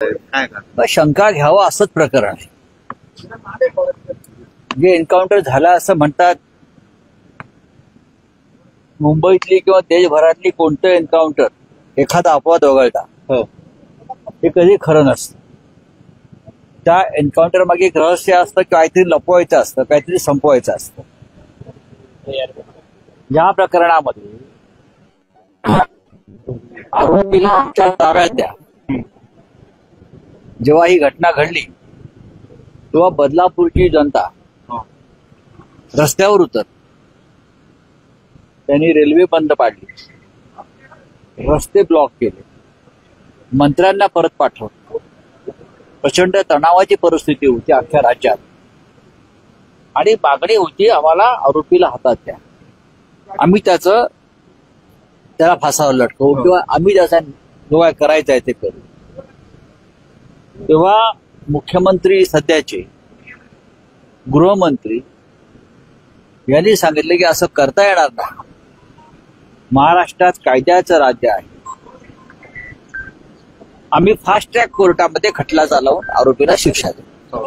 काय का मग शंका घ्यावा असंच प्रकरण आहे. जे एन्काउंटर झाला असं म्हणतात, मुंबईतली किंवा देशभरातली कोणतं एन्काउंटर एखादा अपवाद वगळता हो हे कधी खरं नसतं. त्या एन्काउंटर मागे एक रहस्य असतं, काहीतरी लपवायचं असतं, काहीतरी संपवायचं असतं. या प्रकरणामध्ये आरोपीला आमच्या ताब्यात द्या. जेव्हा ही घटना घडली तेव्हा बदलापूरची जनता रस्त्यावर उतर, त्यांनी रेल्वे बंद पाडली, रस्ते ब्लॉक केले, मंत्र्यांना परत पाठवलं. प्रचंड तणावाची परिस्थिती होती अख्ख्या राज्यात आणि मागणी होती आम्हाला आरोपीला हातात द्या, आम्ही त्याला फासावर लटकवू किंवा आम्ही त्याचा जो काय करायचा आहे ते करू. तेव्हा मुख्यमंत्री सध्याचे गृहमंत्री यांनी सांगितलं की असं करता येणार नाही. महाराष्ट्रात कायद्याचं राज्य आहे, आम्ही फास्ट ट्रॅक कोर्टामध्ये खटला चालवून आरोपीला शिक्षा देऊ.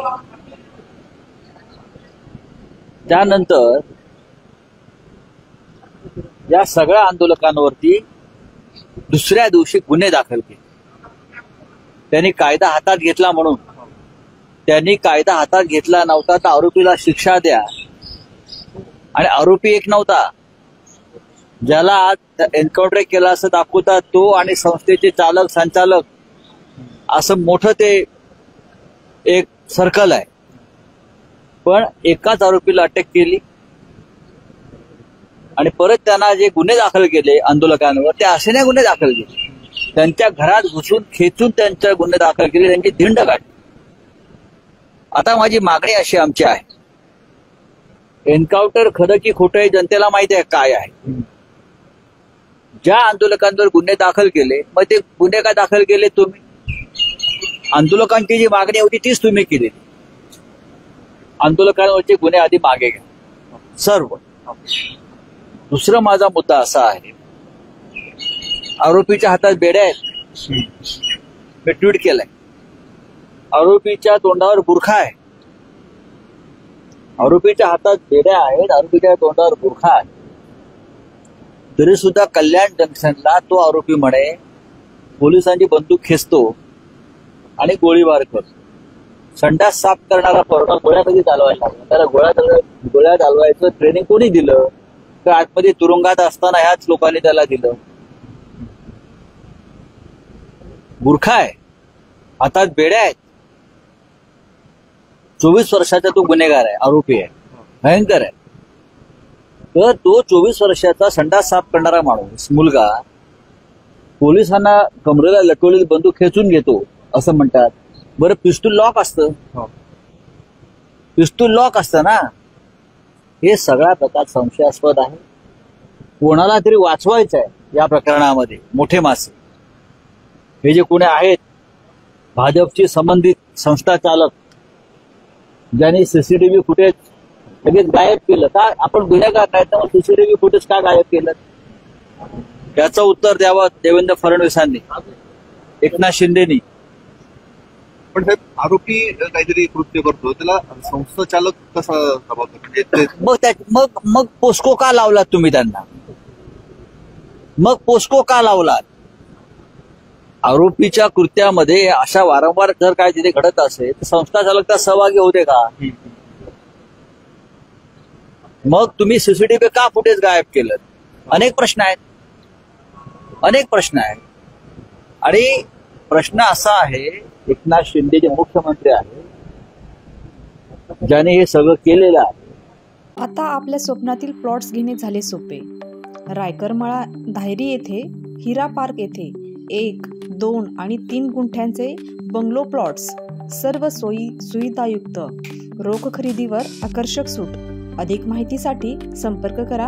त्यानंतर या सगळ्या आंदोलकांवरती दुसऱ्या दिवशी गुन्हे दाखल केले. त्यांनी कायदा हातात घेतला म्हणून, त्यांनी कायदा हातात घेतला नव्हता तर आरोपीला शिक्षा द्या, आणि आरोपी एक नव्हता, ज्याला एन्काउंटर केला असं दाखवतात तो आणि संस्थेचे चालक संचालक, असं मोठं ते एक सर्कल आहे. पण एकाच आरोपीला अटक केली आणि परत त्यांना जे गुन्हे दाखल केले आंदोलकांवर, ते असे नाही गुन्हे दाखल केले, त्यांच्या घरात घुसून खेचून त्यांच्या गुन्हे दाखल केले, त्यांची धिंड काढली. आता माझी मागणी अशी आमची आहे, एन्काउंटर खरं की खोटं हे जनतेला माहिती आहे काय आहे. ज्या आंदोलकांवर गुन्हे दाखल केले, मग ते गुन्हे का दाखल केले तुम्ही? आंदोलकांची जी मागणी होती तीच तुम्ही केली. आंदोलकांवरचे गुन्हे आधी मागे घ्या सर्व. दुसरा माझा मुद्दा असा आहे, आरोपीच्या हातात बेड्या आहेत, मी ट्विट केलंय. आरोपीच्या तोंडावर बुरखा आहे, आरोपीच्या हातात बेड्या आहेत, आरोपीच्या तोंडावर बुरखा आहे, तरी सुद्धा कल्याण जंक्शनला तो आरोपी म्हणे पोलिसांची बंदूक खेचतो आणि गोळीबार करतो. संडास साफ करणारा पोरगा गोळ्या कधी चालवायला लागला? त्याला गोळ्या चालवायचं ट्रेनिंग कोणी दिलं? तर आतमध्ये तुरुंगात असताना ह्याच लोकांनी त्याला दिलं. बुरखा आहे, हातात बेड्या आहेत, 24 वर्षाचा तो गुन्हेगार आहे, आरोपी आहे, भयंकर आहे. तर तो 24 वर्षाचा संडास साफ करणारा माणूस, मुलगा, पोलिसांना कमरेला लटवलेली बंदूक खेचून घेतो असं म्हणतात. बरं, पिस्तूल लॉक असतं, पिस्तूल लॉक असतं ना. हे सगळा प्रकार संशयास्पद आहे. कोणाला तरी वाचवायचं आहे या प्रकरणामध्ये. मोठे मासे हे जे कोणी आहेत, भाजपशी संबंधित संस्था चालक, ज्यांनी सीसीटीव्ही फुटेज लगेच गायब केलं, का आपण गुन्हेगार नाही तर सीसीटीव्ही फुटेज का गायब केलं? याचं उत्तर द्यावं देवेंद्र फडणवीसांनी, एकनाथ शिंदेनी. पण साहेब, आरोपी काहीतरी कृत्य करतो त्याला संस्था चालक कसा मग पोस्को का लावलात तुम्ही त्यांना? मग पोस्को का लावलात? आरोपीच्या कृत्यामध्ये अशा वारंवार जर काय तिथे घडत असेल तर संस्था चालक त्या सहभागी होते का? मग तुम्ही सीसीटीव्ही का फुटेज गायब केलं? अनेक प्रश्न आहेत, अनेक प्रश्न आहेत. आणि प्रश्न असा आहे, एकनाथ शिंदे जे मुख्यमंत्री आहेत, ज्याने हे सगळं केलेलं आहे. आता आपल्या स्वप्नातील प्लॉट्स घेणे झाले सोपे. रायकरमाळा धायरी येथे हिरा पार्क येथे 1, 2 आणि 3 गुंठ्यांचे बंगलो प्लॉट्स, सर्व सोयी सुविधायुक्त, रोख खरेदीवर आकर्षक सूट. अधिक माहितीसाठी संपर्क करा